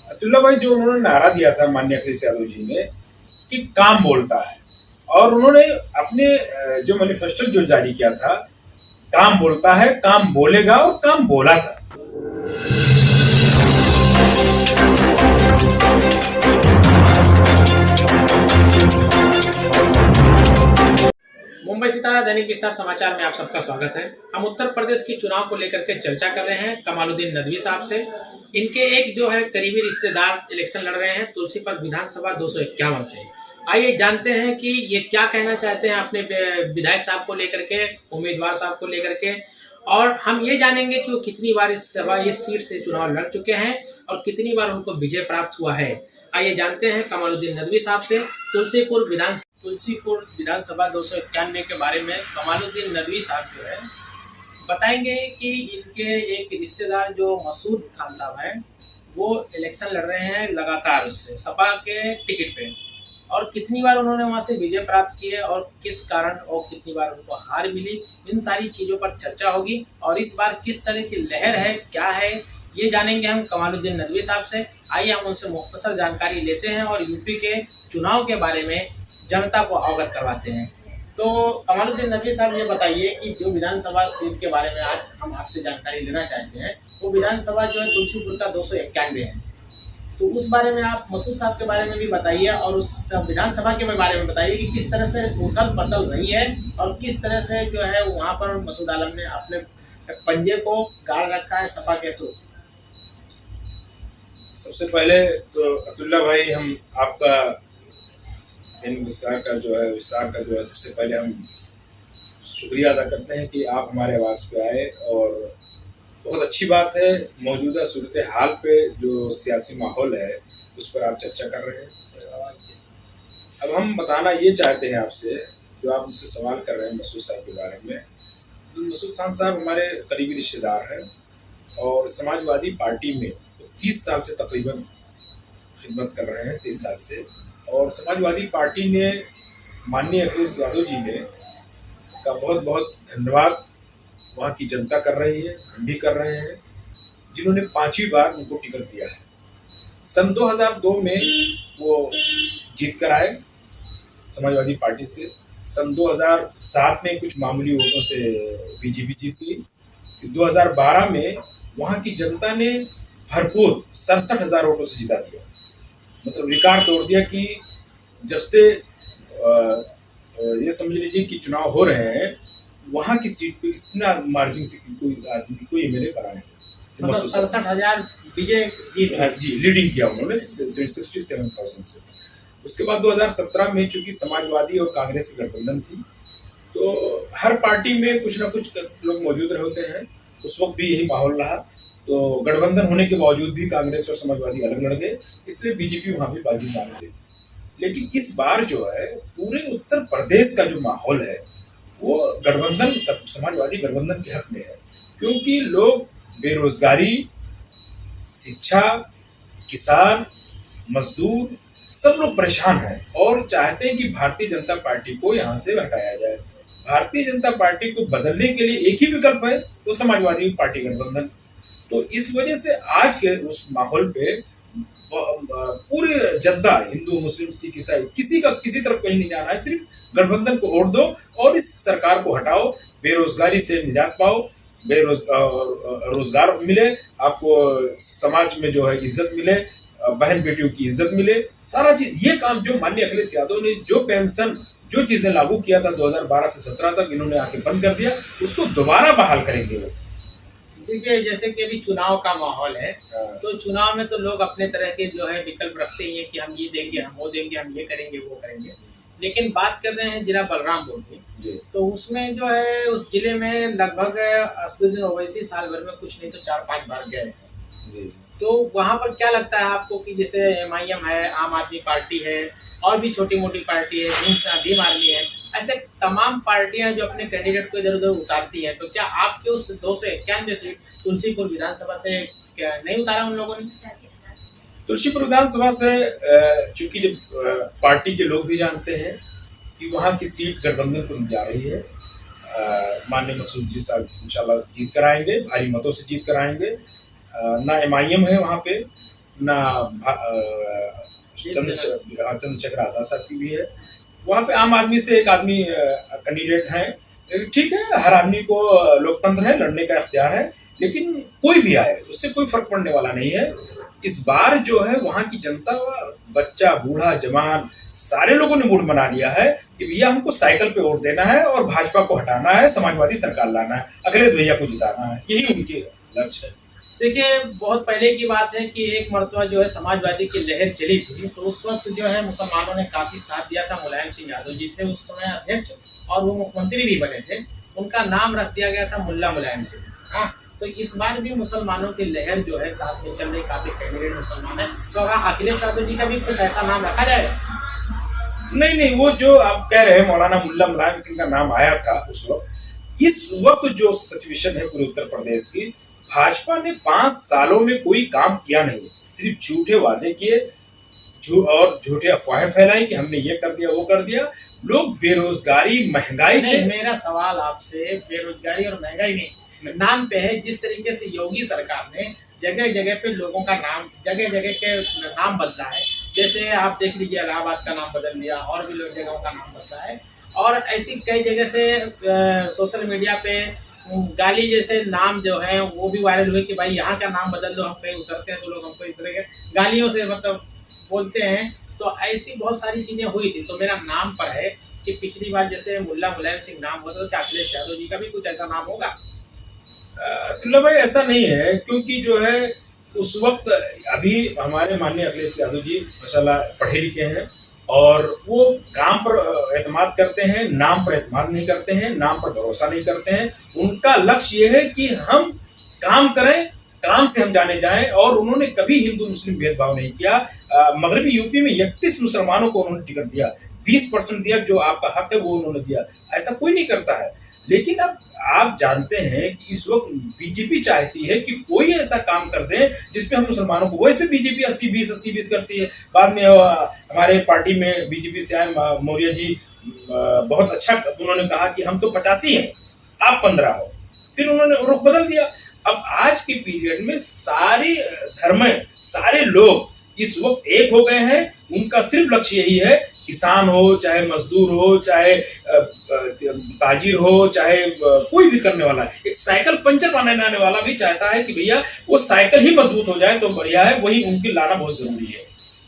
अब्दुल्ला भाई, जो उन्होंने नारा दिया था माननीय अखिलेश यादव जी ने कि काम बोलता है, और उन्होंने अपने जो मैनिफेस्टो जो जारी किया था, काम बोलता है, काम बोलेगा, और काम बोला था। मुंबई सितारा दैनिक विस्तार समाचार में आप सबका स्वागत है। हम उत्तर प्रदेश की चुनाव को लेकर के चर्चा कर रहे हैं कमालुद्दीन नदवी साहब से। इनके एक जो है करीबी रिश्तेदार इलेक्शन लड़ रहे हैं तुलसीपुर विधानसभा 251 से। आइए जानते हैं कि ये क्या कहना चाहते हैं अपने विधायक साहब को लेकर के, उम्मीदवार साहब को लेकर के, और हम ये जानेंगे कि वो कितनी बार इस सीट से चुनाव लड़ चुके हैं और कितनी बार उनको विजय प्राप्त हुआ है। आइए जानते हैं कमालुद्दीन नदवी साहब से तुलसीपुर विधानसभा 291 के बारे में। कमालुद्दीन नदवी साहब जो है बताएंगे कि इनके एक रिश्तेदार जो मसूद खान साहब हैं वो इलेक्शन लड़ रहे हैं लगातार उससे सपा के टिकट पे, और कितनी बार उन्होंने वहां से विजय प्राप्त की है और किस कारण और कितनी बार उनको हार मिली। इन सारी चीज़ों पर चर्चा होगी और इस बार किस तरह की लहर है, क्या है, ये जानेंगे हम कमालुद्दीन नदवी साहब से। आइए हम उनसे मुख्तसर जानकारी लेते हैं और यूपी के चुनाव के बारे में जनता को अवगत करवाते हैं। तो कमालुद्दीन नदवी साहब, ये बताइए कि जो विधानसभा सीट के बारे में आज हम आपसे जानकारी लेना चाहते हैं, वो विधानसभा जो है तुलसीपुर का 291 है, तो उस बारे में आप मसूद साहब के बारे में भी बताइए और उस विधानसभा के बारे में बताइए कि किस तरह से उथल पथल रही है और किस तरह से जो है वहाँ पर मसूद आलम ने अपने पंजे को गाड़ रखा है सपा के थ्रू। सबसे पहले तो अब्दुल्ला भाई, हम आपका विस्तार का जो है सबसे पहले हम शुक्रिया अदा करते हैं कि आप हमारे आवाज़ पे आए, और बहुत अच्छी बात है मौजूदा सूरत हाल पे जो सियासी माहौल है उस पर आप चर्चा कर रहे हैं। अब हम बताना ये चाहते हैं आपसे, जो आप मुझसे सवाल कर रहे हैं मसूद साहब के बारे में। तो मसूद खान साहब हमारे करीबी रिश्तेदार हैं और समाजवादी पार्टी में 30 साल से तकरीबन खिदमत कर रहे हैं, 30 साल से। और समाजवादी पार्टी ने माननीय अखिलेश यादव जी ने का बहुत बहुत धन्यवाद वहाँ की जनता कर रही है, हम भी कर रहे हैं, जिन्होंने 5वीं बार उनको टिकट दिया है। सन 2002 में वो जीत कर आए समाजवादी पार्टी से। सन 2007 में कुछ मामूली वोटों से बीजेपी जीत गई। फिर 2012 में वहाँ की जनता ने भरपूर 67,000 वोटों से जिता दिया, मतलब रिकॉर्ड तोड़ दिया कि जब से ये समझ लीजिए कि चुनाव हो रहे हैं, वहाँ की सीट पे इतना मार्जिन से कोई आदमी कोई एमएलए बना नहीं। मतलब 67,000 विजय जी लीडिंग किया उन्होंने 67,000 से। उसके बाद 2017 में चूंकि समाजवादी और कांग्रेस की गठबंधन थी, तो हर पार्टी में कुछ ना कुछ लोग मौजूद रहे होते हैं। उस वक्त भी यही माहौल रहा, तो गठबंधन होने के बावजूद भी कांग्रेस और समाजवादी अलग लड़ गए, इसलिए बीजेपी वहां भी बाजी मार गई। लेकिन इस बार जो है पूरे उत्तर प्रदेश का जो माहौल है वो गठबंधन, समाजवादी गठबंधन के हक में है, क्योंकि लोग बेरोजगारी, शिक्षा, किसान, मजदूर सब लोग परेशान हैं और चाहते हैं कि भारतीय जनता पार्टी को यहाँ से हटाया जाए। भारतीय जनता पार्टी को बदलने के लिए एक ही विकल्प है, तो समाजवादी पार्टी गठबंधन। तो इस वजह से आज के उस माहौल पे पूरी जनता, हिंदू, मुस्लिम, सिख, ईसाई, किसी का किसी तरफ कहीं नहीं जाना है, सिर्फ गठबंधन को वोट दो और इस सरकार को हटाओ, बेरोजगारी से निजात पाओ, रोजगार मिले आपको, समाज में जो है इज्जत मिले, बहन बेटियों की इज्जत मिले, सारा चीज। ये काम जो माननीय अखिलेश यादव ने जो पेंशन, जो चीजें लागू किया था 2012 से 17 तक, इन्होंने आके बंद कर दिया, उसको दोबारा बहाल करेंगे वो। देखिए, जैसे कि अभी चुनाव का माहौल है, तो चुनाव में तो लोग अपने तरह के जो है विकल्प रखते ही हैं कि हम ये देंगे, हम वो देंगे, हम ये करेंगे, वो करेंगे। लेकिन बात कर रहे हैं जिला बलरामपुर की, तो उसमें जो है उस जिले में लगभग असदुद्दीन ओवैसी साल भर में कुछ नहीं तो 4-5 बार गए हैं। तो वहाँ पर क्या लगता है आपको कि जैसे MIM है, आम आदमी पार्टी है, और भी छोटी मोटी पार्टी है, भीम आर्मी है, ऐसे तमाम पार्टियां जो अपने कैंडिडेट को इधर उधर उतारती हैं, तो क्या आपके उस 291 सीट तुलसीपुर विधानसभा से क्या नहीं उतारा उन लोगों ने? तुलसीपुर विधानसभा से चूंकि जब पार्टी के लोग भी जानते हैं कि वहाँ की सीट गठबंधन को जा रही है, माननीय मसूद जी साहब इंशाल्लाह जीत कर आएंगे, भारी मतों से जीत कर आएंगे। ना MIM है वहाँ पे, ना चंद्रशेखर आजाद साहब की भी है। वहाँ पे आम आदमी से एक आदमी कैंडिडेट है। ठीक है, हर आदमी को लोकतंत्र है, लड़ने का इख्तियार है, लेकिन कोई भी आए उससे कोई फर्क पड़ने वाला नहीं है। इस बार जो है वहाँ की जनता, बच्चा बूढ़ा जवान, सारे लोगों ने मूड बना लिया है कि भैया हमको साइकिल पे वोट देना है और भाजपा को हटाना है, समाजवादी सरकार लाना है, अखिलेश भैया को जिताना है, यही उनके लक्ष्य है। देखिए, बहुत पहले की बात है कि एक मरतबा जो है समाजवादी की लहर चली थी, तो उस वक्त जो है मुसलमानों ने काफी साथ दिया था। मुलायम सिंह यादव जी थे उस समय अध्यक्ष और वो मुख्यमंत्री भी बने थे। उनका नाम रख दिया गया था मुल्ला मुलायम सिंह। हाँ, तो इस बार भी मुसलमानों की लहर जो है साथ में चल रही, काफी कैंडिडेट मुसलमान है। तो अगर अखिलेश यादव जी का भी कुछ ऐसा नाम रखा जाए? नहीं, वो जो आप कह रहे हैं मौलाना मुल्ला मुलायम सिंह का नाम आया था उस वक्त, इस वक्त जो सिचुएशन है पूरे उत्तर प्रदेश की, भाजपा ने 5 सालों में कोई काम किया नहीं, सिर्फ झूठे वादे किए और झूठे अफवाहें फैलाई कि हमने ये कर दिया वो कर दिया। लोग बेरोजगारी महंगाई से, मेरा सवाल आपसे बेरोजगारी और महंगाई नहीं, नाम पे है। जिस तरीके से योगी सरकार ने जगह जगह पे लोगों का नाम, जगह जगह के नाम बदला है, जैसे आप देख लीजिए इलाहाबाद का नाम बदल दिया और भी लोग जगहों का नाम बदला है, और ऐसी कई जगह से सोशल मीडिया पे गाली जैसे नाम जो है वो भी वायरल हुए कि भाई यहाँ का नाम बदल दो, हम कहीं उतरते हैं तो लोग हमको इस तरह के गालियों से मतलब बोलते हैं। तो ऐसी बहुत सारी चीजें हुई थी। तो मेरा नाम पर है कि पिछली बार जैसे मुल्ला मुलायम सिंह नाम हुआ था, क्या अखिलेश यादव जी का भी कुछ ऐसा नाम होगा? भाई ऐसा नहीं है, क्योंकि जो है उस वक्त अभी हमारे माननीय अखिलेश यादव जी माशाल्लाह पढ़े लिखे हैं और वो काम पर एतमाद करते हैं, नाम पर एतमाद नहीं करते हैं, नाम पर भरोसा नहीं करते हैं। उनका लक्ष्य ये है कि हम काम करें, काम से हम जाने जाएं, और उन्होंने कभी हिंदू मुस्लिम भेदभाव नहीं किया। मगरबी यूपी में 31 मुसलमानों को उन्होंने टिकट दिया, 20% दिया, जो आपका हक है वो उन्होंने दिया। ऐसा कोई नहीं करता है। लेकिन अब आप जानते हैं कि इस वक्त बीजेपी चाहती है कि कोई ऐसा काम कर दे जिसपे हम मुसलमानों को, वैसे बीजेपी 80-20 करती है। बाद में हमारे पार्टी में बीजेपी से आए मौर्य जी, बहुत अच्छा उन्होंने कहा कि हम तो 85 हैं, आप 15 हो। फिर उन्होंने रुख बदल दिया। अब आज के पीरियड में सारे धर्म, सारे लोग इस वक्त एक हो गए हैं। उनका सिर्फ लक्ष्य यही है, किसान हो, चाहे मजदूर हो, चाहे ताजिर हो, चाहे कोई भी करने वाला, एक साइकिल पंचर बनाने वाला भी चाहता है कि भैया वो साइकिल ही मजबूत हो जाए तो बढ़िया है, वही उनकी लाना बहुत जरूरी है।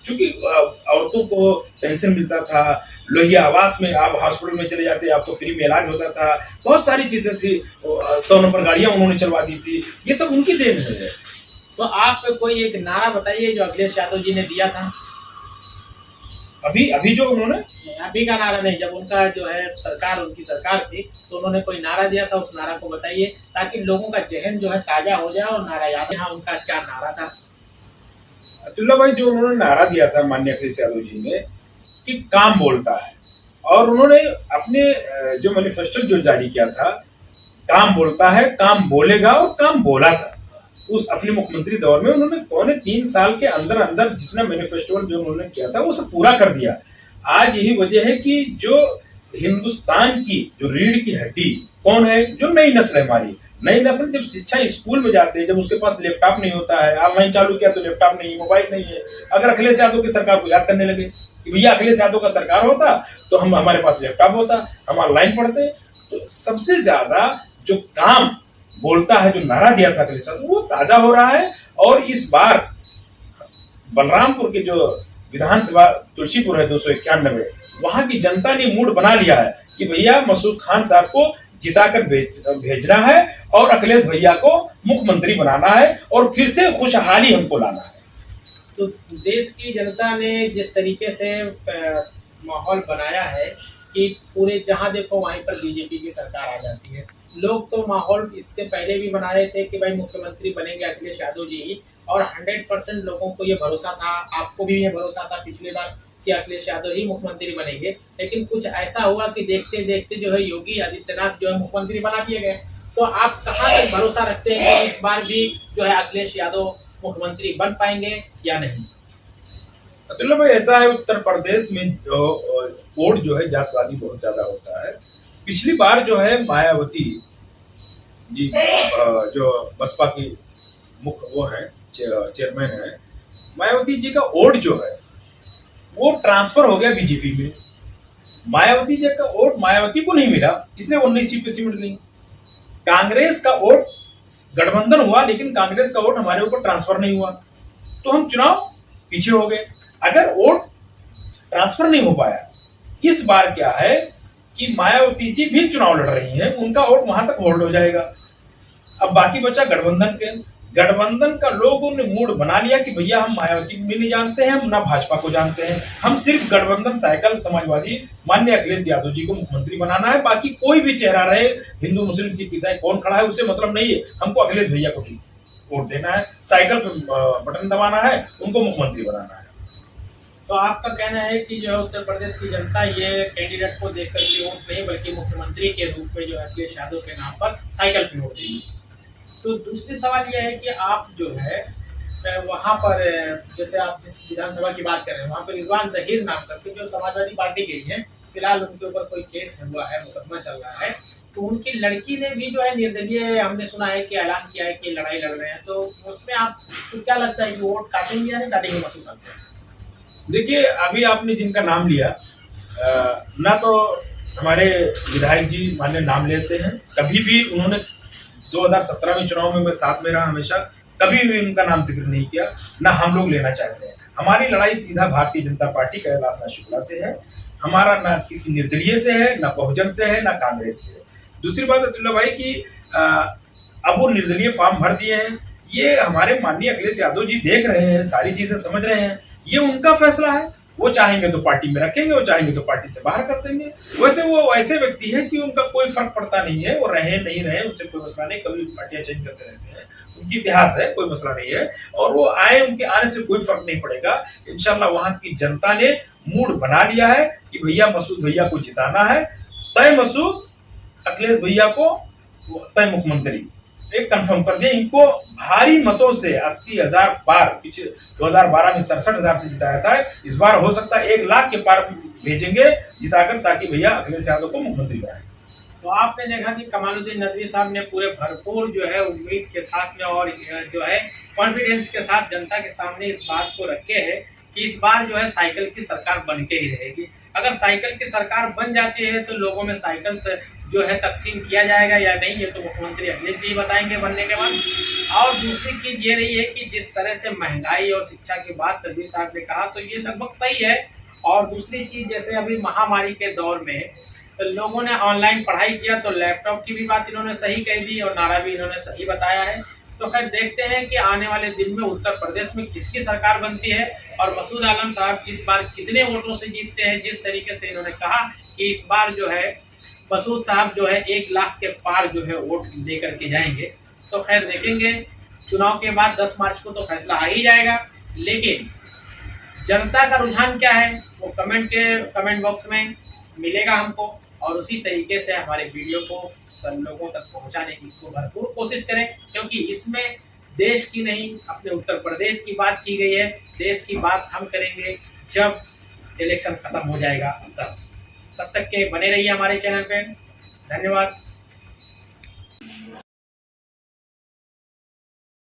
क्योंकि औरतों को पेंशन मिलता था, लोहिया आवास में आप हॉस्पिटल में चले जाते, आपको फ्री में इलाज होता था, बहुत सारी चीजें थी, 100 नंबर गाड़ियां उन्होंने चलवा दी थी, ये सब उनकी देन है। तो आप कोई एक नारा बताइए जो अखिलेश यादव जी ने दिया था अभी जो उन्होंने, अभी का नारा नहीं, जब उनका जो है सरकार, उनकी सरकार थी, तो उन्होंने कोई नारा दिया था, उस नारा को बताइए ताकि लोगों का जहन जो है ताजा हो जाए और नारा याद है। हाँ, उनका क्या नारा था? अब्दुल्ला भाई, जो उन्होंने नारा दिया था माननीय अखिलेश यादव जी ने कि काम बोलता है, और उन्होंने अपने जो मैनिफेस्टो जो जारी किया था, काम बोलता है, काम बोलेगा, और काम बोला था। उस अपने मुख्यमंत्री दौर में उन्होंने 3 साल के अंदर अंदर जितना मैनिफेस्टो जो उन्होंने किया था वो सब पूरा कर दिया। आज यही वजह है कि जो हिंदुस्तान की जो रीढ़ की हड्डी कौन है, जो नई नस्ल है हमारी, नई नस्ल जब शिक्षा स्कूल में जाते हैं, जब उसके पास लैपटॉप नहीं होता है, ऑनलाइन चालू किया तो लैपटॉप नहीं, मोबाइल नहीं है। अगर अखिलेश यादव की सरकार को याद करने लगे कि भैया अखिलेश यादव का सरकार होता तो हमारे पास लैपटॉप होता, हम ऑनलाइन पढ़ते। तो सबसे ज्यादा जो काम बोलता है, जो नारा दिया था अखिलेश यादव, वो ताजा हो रहा है। और इस बार बलरामपुर के जो विधानसभा तुलसीपुर है 291, वहां की जनता ने मूड बना लिया है कि भैया मसूद खान साहब को जिताकर भेजना है और अखिलेश भैया को मुख्यमंत्री बनाना है और फिर से खुशहाली हमको लाना है। तो देश की जनता ने जिस तरीके से माहौल बनाया है कि पूरे जहां देखो वहीं पर बीजेपी की सरकार आ जाती है। लोग तो माहौल इससे पहले भी बना रहे थे कि भाई मुख्यमंत्री बनेंगे अखिलेश यादव जी ही, और 100% लोगों को ये भरोसा था, आपको भी ये भरोसा था पिछली बार कि अखिलेश यादव ही मुख्यमंत्री बनेंगे। लेकिन कुछ ऐसा हुआ कि देखते देखते जो है योगी आदित्यनाथ जो है मुख्यमंत्री बना दिए गए। तो आप कहाँ तक भरोसा रखते हैं कि इस बार भी जो है अखिलेश यादव मुख्यमंत्री बन पाएंगे या नहीं? अब्दुल्ला भाई, ऐसा है उत्तर प्रदेश में वोट जो है जातवादी बहुत ज्यादा होता है। पिछली बार जो है मायावती जी जो बसपा की मुख्य वो है चेयरमैन है, मायावती जी का वोट जो है वो ट्रांसफर हो गया बीजेपी में। मायावती जी का वोट मायावती को नहीं मिला, इसलिए 19 सीट पे सिमट गई। कांग्रेस का वोट गठबंधन हुआ, लेकिन कांग्रेस का वोट हमारे ऊपर ट्रांसफर नहीं हुआ, तो हम चुनाव पीछे हो गए। अगर वोट ट्रांसफर नहीं हो पाया, इस बार क्या है कि मायावती जी भी चुनाव लड़ रही हैं, उनका वोट वहां तक होल्ड हो जाएगा। अब बाकी बचा गठबंधन के। गठबंधन का लोगों ने मूड बना लिया कि भैया हम मायावती को भी नहीं जानते हैं, हम ना भाजपा को जानते हैं, हम सिर्फ गठबंधन साइकिल समाजवादी माननीय अखिलेश यादव जी को मुख्यमंत्री बनाना है। बाकी कोई भी चेहरा रहे, हिंदू मुस्लिम सिख ईसाई कौन खड़ा है उससे मतलब नहीं है, हमको अखिलेश भैया को वोट देना है, साइकिल पे बटन दबाना है, उनको मुख्यमंत्री बनाना है। तो आपका कहना है कि जो है उत्तर प्रदेश की जनता ये कैंडिडेट को देख करके वोट नहीं बल्कि मुख्यमंत्री के रूप में जो है अखिलेश यादव के नाम पर साइकिल पे वोट देगी। तो दूसरी सवाल यह है कि आप जो है वहाँ पर जैसे आप जिस विधानसभा की बात कर रहे हैं वहाँ पर रिजवान जहीर नाम करके जो समाजवादी पार्टी गई है, फिलहाल उनके ऊपर कोई केस हुआ है, मुकदमा चल रहा है, तो उनकी लड़की ने भी जो है निर्दलीय हमने सुना है कि ऐलान किया है कि लड़ाई लड़ रहे हैं, तो उसमें आपको क्या लगता है कि वोट काटेंगे या नहीं काटेंगे महसूस करते हैं? देखिए, अभी आपने जिनका नाम लिया, ना तो हमारे विधायक जी मान्य नाम लेते हैं, कभी भी उन्होंने 2017 में चुनाव में मैं साथ में रहा हमेशा, कभी भी उनका नाम जिक्र नहीं किया, ना हम लोग लेना चाहते हैं। हमारी लड़ाई सीधा भारतीय जनता पार्टी कैलाशनाथ शुक्ला से है, हमारा ना किसी निर्दलीय से है, ना बहुजन से है, ना कांग्रेस से है। दूसरी बात अतुल्ला भाई की अब वो निर्दलीय फॉर्म भर दिए हैं, ये हमारे माननीय अखिलेश यादव जी देख रहे हैं, सारी चीजें समझ रहे हैं, ये उनका फैसला है। वो चाहेंगे तो पार्टी में रखेंगे, वो चाहेंगे तो पार्टी से बाहर कर देंगे। वैसे वो ऐसे व्यक्ति है कि उनका कोई फर्क पड़ता नहीं है, वो रहे नहीं रहे उससे कोई मसला नहीं, कभी पार्टियां चेंज करते रहते हैं, उनकी इतिहास है, कोई मसला नहीं है। और वो आए, उनके आने से कोई फर्क नहीं पड़ेगा। इंशाल्लाह वहां की जनता ने मूड बना लिया है कि भैया मसूद भैया को जिताना है, तय मसूद, अखिलेश भैया को तय मुख्यमंत्री, एक कंफर्म कर दिया। इनको भारी मतों से 80,000 पार, पीछे 2012 में 67,000 से जिताया था, इस बार हो सकता है 1 लाख के पार भेजेंगे जिताकर, ताकि भैया अखिलेश यादव को मुख्यमंत्री बनाए। तो आपने देखा कि कमालुद्दीन नदवी साहब ने पूरे भरपूर जो है उम्मीद के साथ में और जो है कॉन्फिडेंस के साथ जनता के सामने इस बात को रखे है कि इस बार जो है साइकिल की सरकार बन के ही रहेगी। अगर साइकिल की सरकार बन जाती है तो लोगों में साइकिल जो है तकसीम किया जाएगा या नहीं, ये तो मुख्यमंत्री अखिलेश जी बताएंगे बनने के बाद। और दूसरी चीज ये रही है कि जिस तरह से महंगाई और शिक्षा की बात नदवी साहब ने कहा, तो ये लगभग सही है। और दूसरी चीज, जैसे अभी महामारी के दौर में लोगों ने ऑनलाइन पढ़ाई किया, तो लैपटॉप की भी बात इन्होंने सही कह दी और नारा भी इन्होंने सही बताया है। तो खैर देखते हैं कि आने वाले दिन में उत्तर प्रदेश में किसकी सरकार बनती है और मसूद आलम साहब इस बार कितने वोटों से जीतते हैं। जिस तरीके से इन्होंने कहा कि इस बार जो है मसूद साहब जो है 1 लाख के पार जो है वोट लेकर के जाएंगे, तो खैर देखेंगे। चुनाव के बाद 10 मार्च को तो फैसला आ ही जाएगा, लेकिन जनता का रुझान क्या है वो कमेंट बॉक्स में मिलेगा हमको, और उसी तरीके से हमारे वीडियो को सब लोगों तक पहुंचाने की भरपूर कोशिश करें, क्योंकि इसमें देश की नहीं अपने उत्तर प्रदेश की बात की गई है। देश की बात हम करेंगे जब इलेक्शन खत्म हो जाएगा, तब तक के बने रहिए हमारे चैनल पे। धन्यवाद।